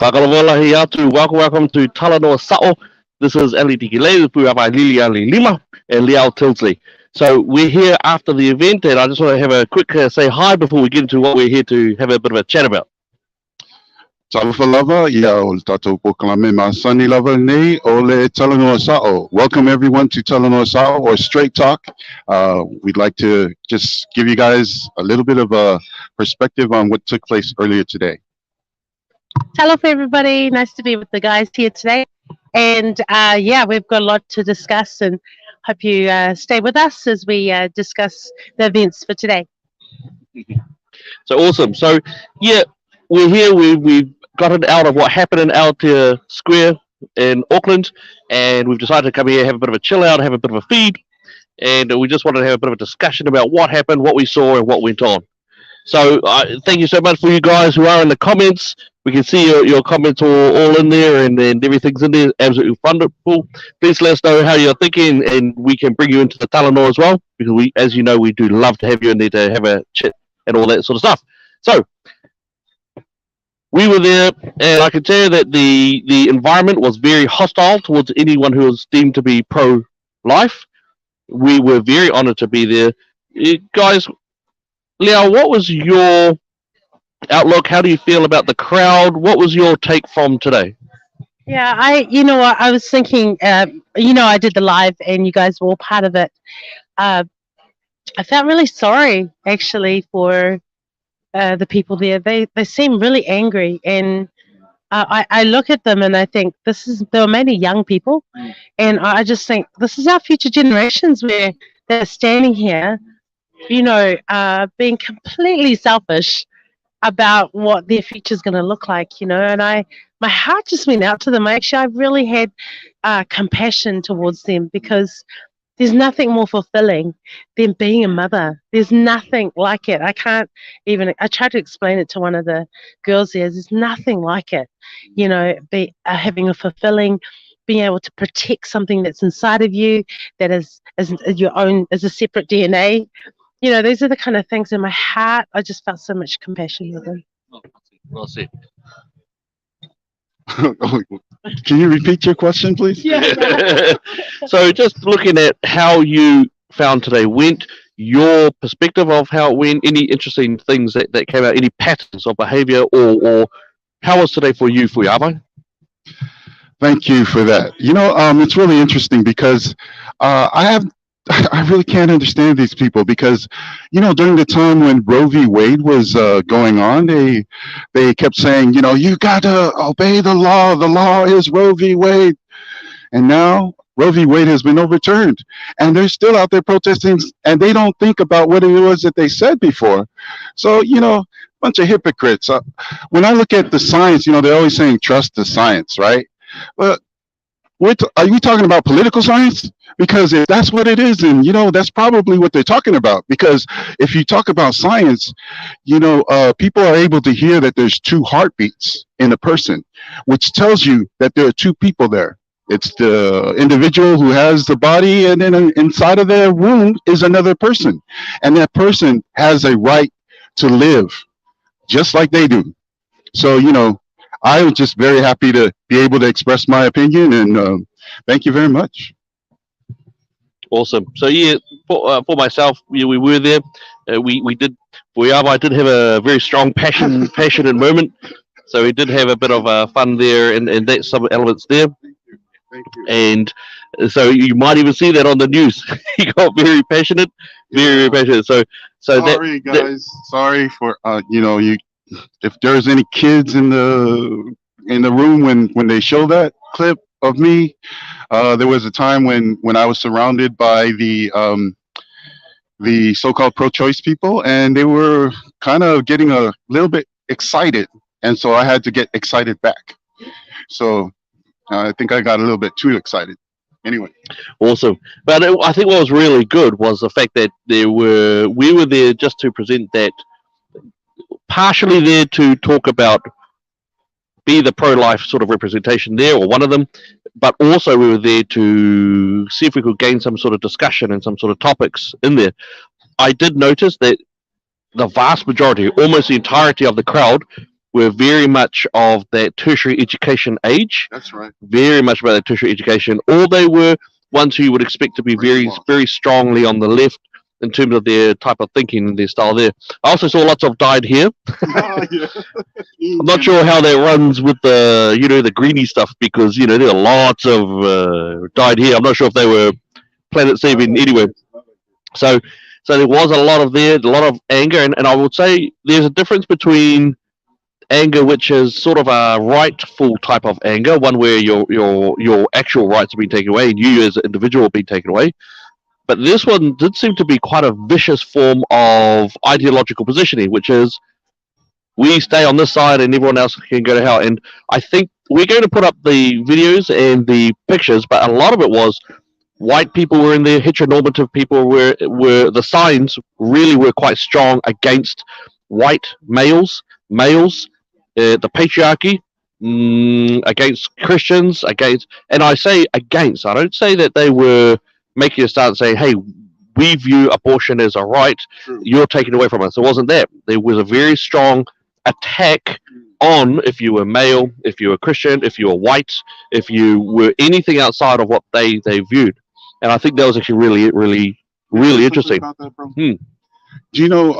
Whakarawalahi atu. Welcome to Talanoa Sa'o. This is Ali Tikile, Puapai Lili Ali Lima, and Liao Tilsley. So we're here after the event, and I just want to have a quick say hi before we get into what we're here to have a bit of a chat about. Talofa lava, ia o le tātou pokalame masani lava nei o le Talanoa Sa'o. Welcome everyone to Talanoa Sa'o, or Straight Talk. We'd like to just give you guys a little bit of a perspective on what took place earlier today. Hello everybody, nice to be with the guys here today. And yeah, we've got a lot to discuss, and hope you stay with us as we discuss the events for today. So awesome. So yeah, we're here. We've gotten out of what happened in Aotea Square in Auckland, and we've decided to come here, have a bit of a chill out, have a bit of a feed, and we just wanted to have a bit of a discussion about what happened, what we saw, and what went on. So thank you so much for you guys who are in the comments. We can see your comments all in there, and everything's in there. Absolutely wonderful. Please let us know how you're thinking, and we can bring you into the Talanoa as well, because we, as you know, we do love to have you in there to have a chat and all that sort of stuff. So we were there, and I can tell you that the environment was very hostile towards anyone who was deemed to be pro-life. We were very honoured to be there. Guys, Liao, what was your outlook? How do you feel about the crowd? What was your take from today? Yeah, I was thinking, I did the live and you guys were all part of it. I felt really sorry actually for the people there. They seem really angry, and I look at them and I think there were many young people, and I just think this is our future generations where they're standing here, being completely selfish about what their future is going to look like, and my heart just went out to them. I really had compassion towards them, because there's nothing more fulfilling than being a mother. There's nothing like it. I tried to explain it to one of the girls there. There's nothing like it, having a fulfilling, being able to protect something that's inside of you, that is your own, as a separate DNA. These are the kind of things in my heart. I just felt so much compassion with them. Well said. Can you repeat your question, please? Yeah. So just looking at how you found today went, your perspective of how it went, any interesting things that came out, any patterns of behaviour, or how was today for you, Fuiabai? Thank you for that. It's really interesting because I really can't understand these people, because, during the time when Roe v. Wade was going on, they kept saying, you got to obey the law. The law is Roe v. Wade. And now Roe v. Wade has been overturned, and they're still out there protesting, and they don't think about what it was that they said before. So, bunch of hypocrites. When I look at the science, they're always saying trust the science, right? But are you talking about political science? Because if that's what it is, then, that's probably what they're talking about. Because if you talk about science, people are able to hear that there's two heartbeats in a person, which tells you that there are two people there. It's the individual who has the body, and then inside of their womb is another person. And that person has a right to live just like they do. So, I was just very happy to be able to express my opinion, and thank you very much. Awesome. So yeah, for myself, we were there. I did have a very strong passionate moment. So we did have a bit of fun there, and that's some elements there. Thank you. And so you might even see that on the news. He got very passionate, very passionate. So sorry, guys. Sorry for you. If there's any kids in the room when they show that clip of me, there was a time when I was surrounded by the so-called pro-choice people, and they were kind of getting a little bit excited, and so I had to get excited back. So I think I got a little bit too excited. Anyway. Awesome. But I think what was really good was the fact that we were there just to present that, partially there to talk about, be the pro-life sort of representation there, or one of them, but also we were there to see if we could gain some sort of discussion and some sort of topics in there. I did notice that the vast majority, almost the entirety of the crowd, were very much of that tertiary education age. That's right. Very much about that tertiary education. Or they were ones who you would expect to be very, very strongly on the left in terms of their type of thinking and their style there. I also saw lots of dyed hair. Oh, yeah. I'm not sure how that runs with the, the greeny stuff because, there are lots of dyed hair. I'm not sure if they were planet saving anyway. So there was a lot of anger, and I would say there's a difference between anger, which is sort of a rightful type of anger, one where your actual rights have been taken away and you as an individual have been taken away. But this one did seem to be quite a vicious form of ideological positioning, which is we stay on this side and everyone else can go to hell. And I think we're going to put up the videos and the pictures, but a lot of it was white people were in there, heteronormative people were the signs really were quite strong against white males, the patriarchy, against Christians, and I say against, I don't say that they were making a start saying, hey, we view abortion as a right, you're taking away from us. It wasn't that. There was a very strong attack on if you were male, if you were Christian, if you were white, if you were anything outside of what they viewed. And I think that was actually really, really, really interesting. Do you know,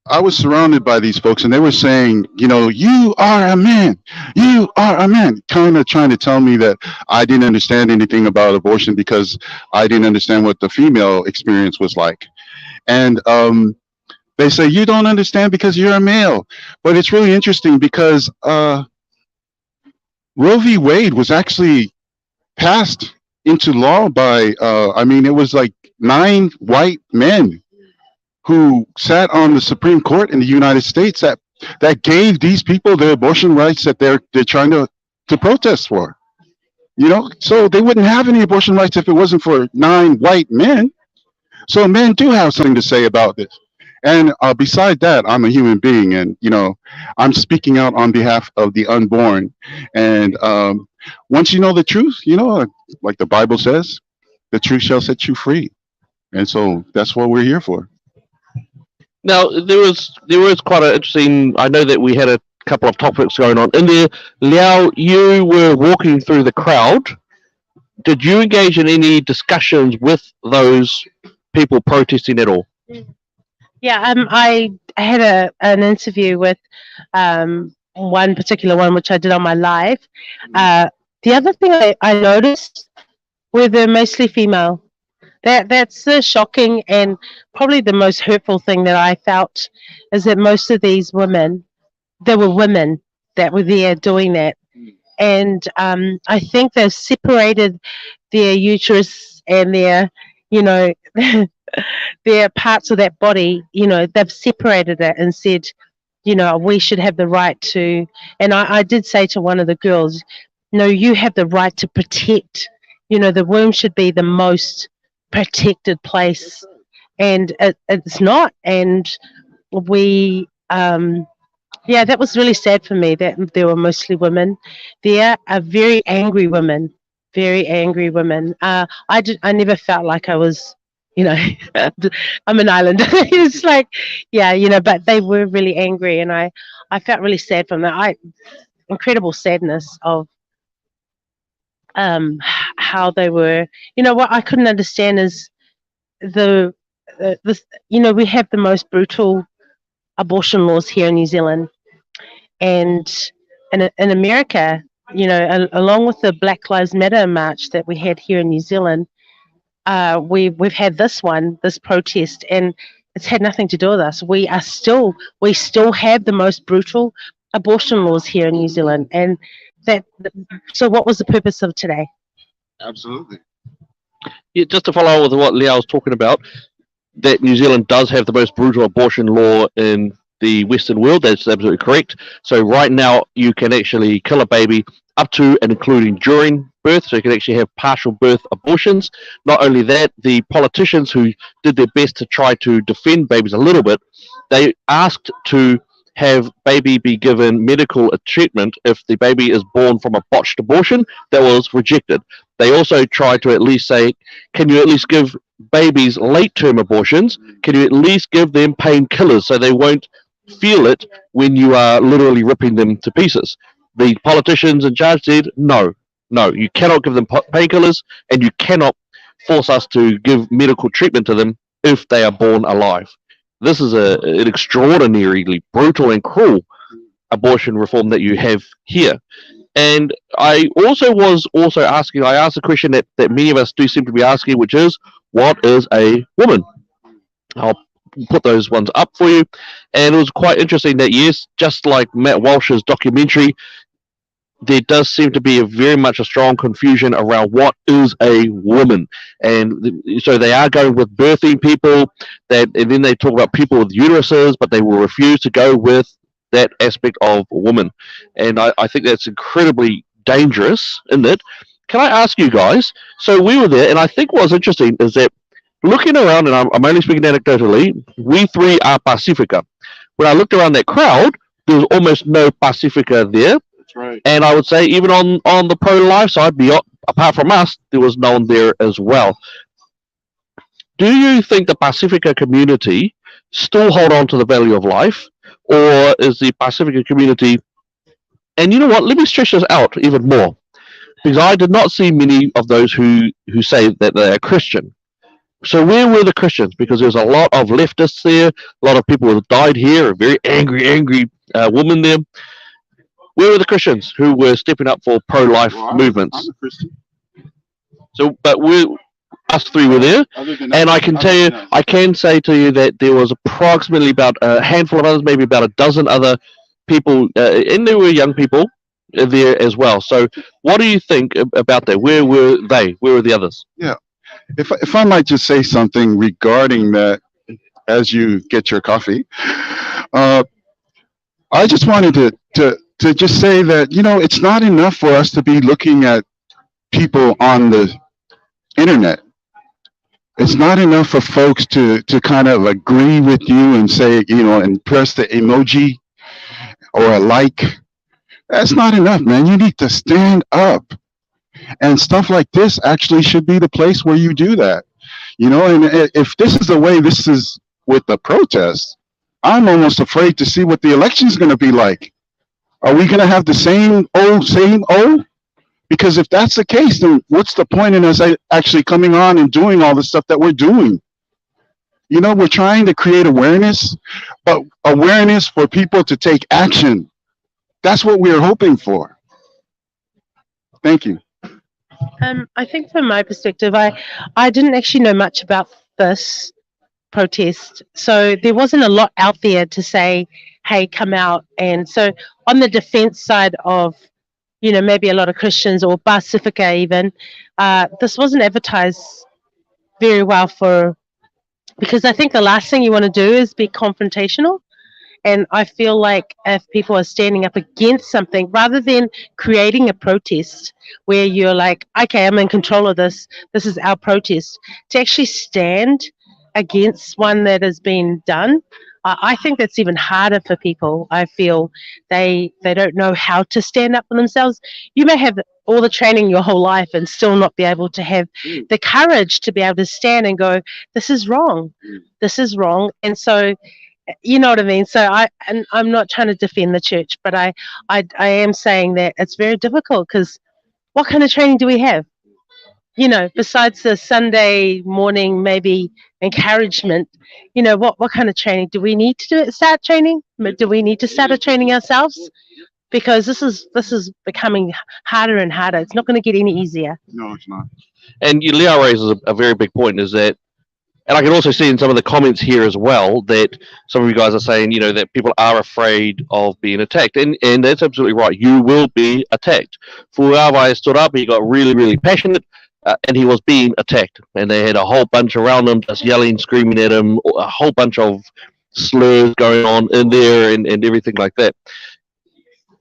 I was surrounded by these folks and they were saying, you are a man, kind of trying to tell me that I didn't understand anything about abortion because I didn't understand what the female experience was like. And they say, you don't understand because you're a male. But it's really interesting because Roe v. Wade was actually passed into law by, it was like 9 white men who sat on the Supreme Court in the United States that gave these people the abortion rights that they're trying to protest for. So they wouldn't have any abortion rights if it wasn't for 9 white men. So men do have something to say about this. And beside that, I'm a human being, and I'm speaking out on behalf of the unborn. And once you know the truth, like the Bible says, the truth shall set you free. And so that's what we're here for. Now there was quite an interesting. I know that we had a couple of topics going on in there. Liao, you were walking through the crowd. Did you engage in any discussions with those people protesting at all? Yeah, I had an interview with one particular one, which I did on my live. The other thing I noticed were they're mostly female. That's the shocking and probably the most hurtful thing that I felt is that most of these women, there were women that were there doing that. And I think they've separated their uterus and their, their parts of that body, they've separated it and said, we should have the right to, and I did say to one of the girls, no, you have the right to protect, the womb should be the most protected place, and it's not. And we that was really sad for me that there were mostly women there, very angry women. I never felt like I was I'm an islander. It's like, but they were really angry, and I felt really sad from that. Incredible sadness of how they were. What I couldn't understand is we have the most brutal abortion laws here in New Zealand, and in America, along with the Black Lives Matter march that we had here in New Zealand, we've had this protest, and it's had nothing to do with us. We still have the most brutal abortion laws here in New Zealand, and so what was the purpose of today? Absolutely. Yeah, just to follow on with what Liao was talking about, that New Zealand does have the most brutal abortion law in the Western world. That's absolutely correct. So right now you can actually kill a baby up to and including during birth, so you can actually have partial birth abortions. Not only that, the politicians who did their best to try to defend babies a little bit, they asked to have baby be given medical treatment if the baby is born from a botched abortion. That was rejected. They also tried to at least say, can you at least give babies late-term abortions? Can you at least give them painkillers so they won't feel it when you are literally ripping them to pieces. The politicians in charge said, no, no, you cannot give them painkillers, and you cannot force us to give medical treatment to them if they are born alive. This is an extraordinarily brutal and cruel abortion reform that you have here. And I also was also asking, I asked a question that many of us do seem to be asking, which is, what is a woman? I'll put those ones up for you. And it was quite interesting that, yes, just like Matt Walsh's documentary, there does seem to be very much a strong confusion around what is a woman. And so they are going with birthing people, and then they talk about people with uteruses, but they will refuse to go with that aspect of a woman. And I think that's incredibly dangerous, isn't it? Can I ask you guys? So we were there, and I think what's interesting is that looking around, and I'm only speaking anecdotally, we three are Pacifica. When I looked around that crowd, there was almost no Pacifica there. That's right. And I would say even on the pro-life side, apart from us, there was no one there as well. Do you think the Pacifica community still hold on to the value of life? Or is the Pacifica community... And you know what? Let me stretch this out even more. Because I did not see many of those who say that they are Christian. So where were the Christians? Because there's a lot of leftists there, a lot of people who died here, a very angry woman there. Where were the Christians who were stepping up for pro-life movements? I'm a Christian. So, but us three were there, and I can tell you, I can say to you that there was approximately about a handful of others, maybe about a dozen other people, and there were young people there as well. So, what do you think about that? Where were they? Where were the others? Yeah. If I might just say something regarding that, as you get your coffee, I just wanted to just say that, you know, it's not enough for us to be looking at people on the internet. It's not enough for folks to kind of agree with you and say, you know, and press the emoji or a like. That's not enough, man. You need to stand up. And stuff like this actually should be the place where you do that. You know, and if this is the way this is with the protests, I'm almost afraid to see what the election is going to be like. Are we going to have the same old? Because if that's the case, then what's the point in us actually coming on and doing all the stuff that we're doing? You know, we're trying to create awareness, but awareness for people to take action. That's what we're hoping for. Thank you. I think from my perspective, I didn't actually know much about this protest. So there wasn't a lot out there to say, hey, come out. And so on the defense side of, you know, maybe a lot of Christians or Pacifica even, this wasn't advertised very well because I think the last thing you want to do is be confrontational. And I feel like if people are standing up against something, rather than creating a protest where you're like, okay, I'm in control of this is our protest, to actually stand against one that has been done, I think that's even harder for people. I feel they don't know how to stand up for themselves. You may have all the training your whole life and still not be able to have the courage to be able to stand and go, this is wrong. This is wrong. And so, you know what I mean? So I'm not trying to defend the church, but I am saying that it's very difficult because what kind of training do we have? You know, besides the Sunday morning maybe encouragement, you know, what kind of training do we need to start training? Do we need to start a training ourselves? Because this is becoming harder and harder. It's not going to get any easier. No, it's not. And Leo raises a very big point, is that, and I can also see in some of the comments here as well that some of you guys are saying, you know, that people are afraid of being attacked. And that's absolutely right. You will be attacked. Fuawa stood up, he got really, really passionate, and he was being attacked. And they had a whole bunch around him just yelling, screaming at him, a whole bunch of slurs going on in there and everything like that.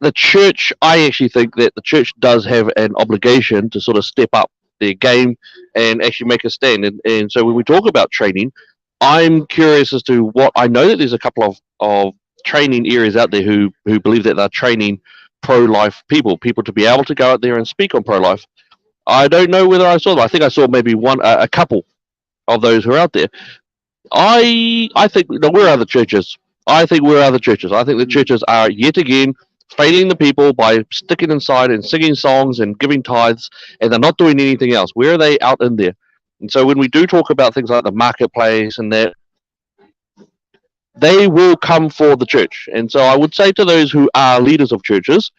The church, I actually think that the church does have an obligation to sort of step up their game and actually make a stand. And so when we talk about training, I'm curious as to what, I know that there's a couple of training areas out there who believe that they're training pro-life people to be able to go out there and speak on pro-life. I don't know whether I saw them. I think I saw maybe a couple of those who are out there. I think, where are the churches? I think where are the churches? I think the churches are yet again failing the people by sticking inside and singing songs and giving tithes, and they're not doing anything else. Where are they out in there? And so when we do talk about things like the marketplace and that, they will come for the church. And so I would say to those who are leaders of churches,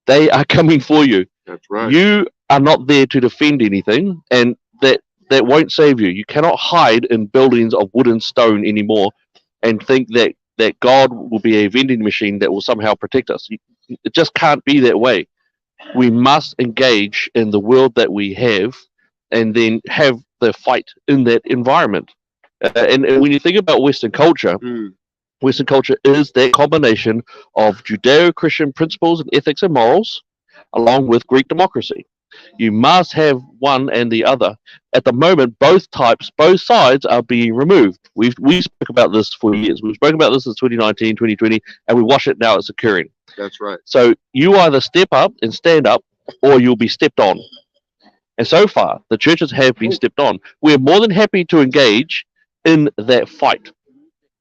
they are coming for you. That's right. You are not there to defend anything, and that won't save you. You cannot hide in buildings of wood and stone anymore and think that God will be a vending machine that will somehow protect us. It just can't be that way. We must engage in the world that we have and then have the fight in that environment. And when you think about Western culture, Western culture is that combination of Judeo-Christian principles and ethics and morals, along with Greek democracy. You must have one and the other. At the moment, both sides are being removed. We spoke about this for years. We've spoken about this in 2019, 2020, and we watch it now. It's occurring. That's right. So you either step up and stand up, or you'll be stepped on. And so far, the churches have been stepped on. We're more than happy to engage in that fight.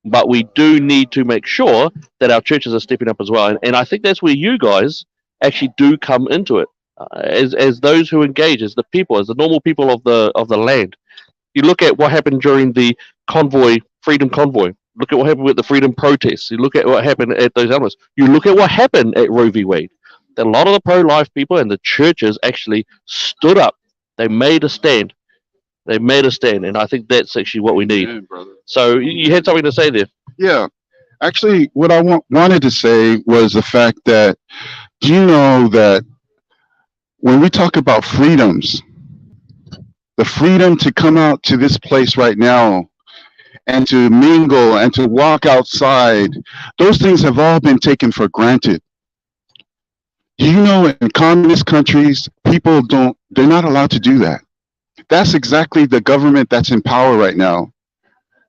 But we do need to make sure that our churches are stepping up as well. And I think that's where you guys actually do come into it. As those who engage, as the people, as the normal people of the land. You look at what happened during the freedom convoy. Look at what happened with the freedom protests. You look at what happened at those elements. You look at what happened at Roe v. Wade. That a lot of the pro-life people and the churches actually stood up. They made a stand. And I think that's actually what we need. Amen, brother. So you had something to say there. Yeah. Actually, what I wanted to say was the fact that, do you know that when we talk about freedoms, the freedom to come out to this place right now and to mingle and to walk outside, those things have all been taken for granted. Do you know in communist countries, they're not allowed to do that. That's exactly the government that's in power right now.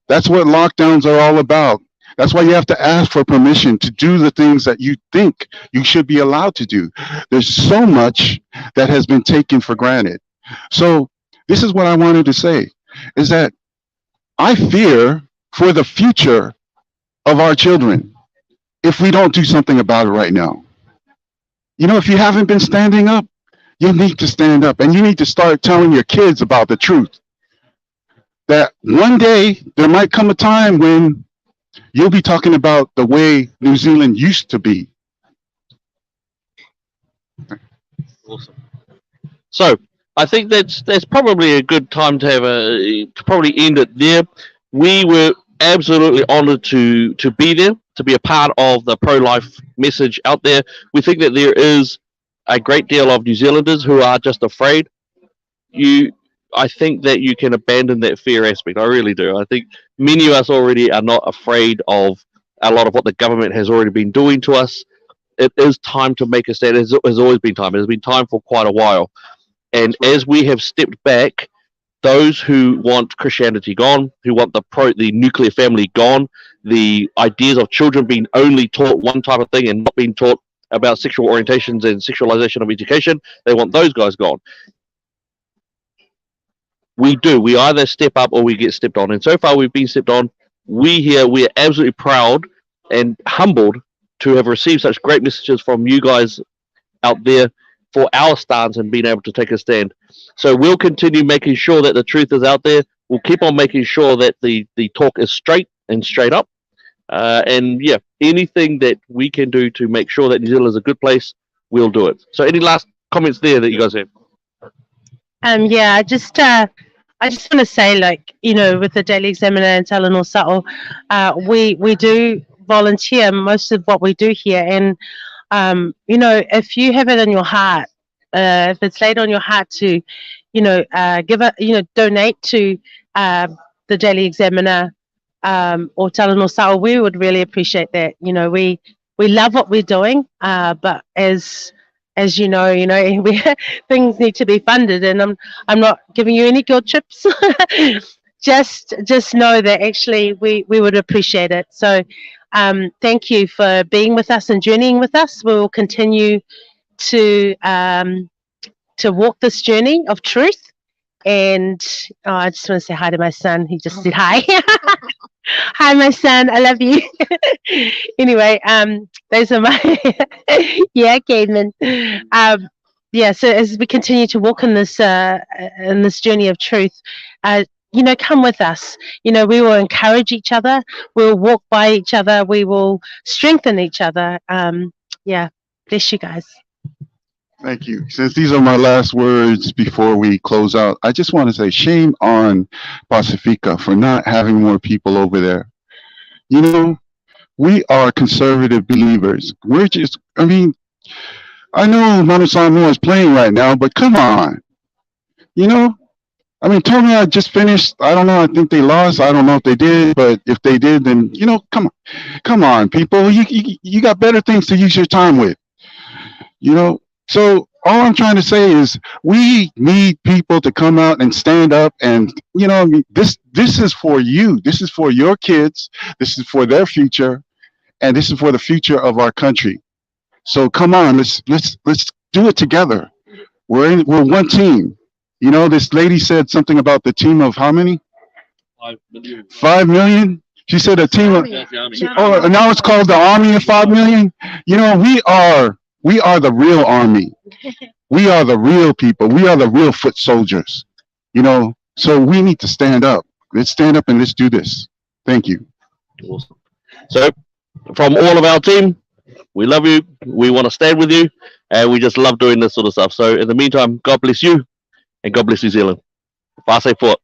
That's what lockdowns are all about. That's why you have to ask for permission to do the things that you think you should be allowed to do. There's so much that has been taken for granted. So this is what I wanted to say, is that I fear for the future of our children if we don't do something about it right now. You know, if you haven't been standing up, you need to stand up, and you need to start telling your kids about the truth. That one day there might come a time when you'll be talking about the way New Zealand used to be. Awesome. So I think that's probably a good time to probably end it there. We were absolutely honoured to be there, to be a part of the pro-life message out there. We think that there is a great deal of New Zealanders who are just afraid. I think that you can abandon that fear aspect. I really do. I think many of us already are not afraid of a lot of what the government has already been doing to us. It is time to make a stand. It has always been time. It has been time for quite a while. And as we have stepped back, those who want Christianity gone, who want the nuclear family gone, the ideas of children being only taught one type of thing and not being taught about sexual orientations and sexualization of education, they want those guys gone. We either step up or we get stepped on. And so far we've been stepped on. We are absolutely proud and humbled to have received such great messages from you guys out there for our stance and being able to take a stand. So we'll continue making sure that the truth is out there. We'll keep on making sure that the talk is straight and straight up. And yeah, anything that we can do to make sure that New Zealand is a good place, we'll do it. So any last comments there that you guys have? Yeah, I just want to say, like, you know, with the Daily Examiner and Talanoa Sa'o, we do volunteer most of what we do here. And, you know, if you have it in your heart, if it's laid on your heart to, you know, donate to the Daily Examiner or Talanoa Sa'o, we would really appreciate that. You know, we love what we're doing, but as you know, things need to be funded, and I'm not giving you any guilt trips. just know that actually we would appreciate it. So thank you for being with us and journeying with us. We will continue to walk this journey of truth And I just want to say hi to my son. He just said hi. Hi, my son. I love you. Anyway, those are my yeah, Cademan. Yeah. So as we continue to walk in this journey of truth, come with us. We will encourage each other. We'll walk by each other. We will strengthen each other. Yeah. Bless you guys. Thank you. Since these are my last words before we close out, I just want to say shame on Pacifica for not having more people over there. We are conservative believers. I know Manu Samoa is playing right now, but come on. You know, Tonya just finished. I don't know. I think they lost. I don't know if they did, but if they did, then, come on, people. You got better things to use your time with. So all I'm trying to say is we need people to come out and stand up, and this is for you. This is for your kids. This is for their future, and this is for the future of our country. So come on, let's do it together. We're one team. This lady said something about the team of how many? 5 million. 5 million. She said a team of. Oh, now it's called the Army of 5 million. We are the real army. We are the real people. We are the real foot soldiers. So we need to stand up. Let's stand up and let's do this. Thank you. Awesome. So, from all of our team, we love you. We want to stand with you, and we just love doing this sort of stuff. So, in the meantime, God bless you, and God bless New Zealand. Pase forth.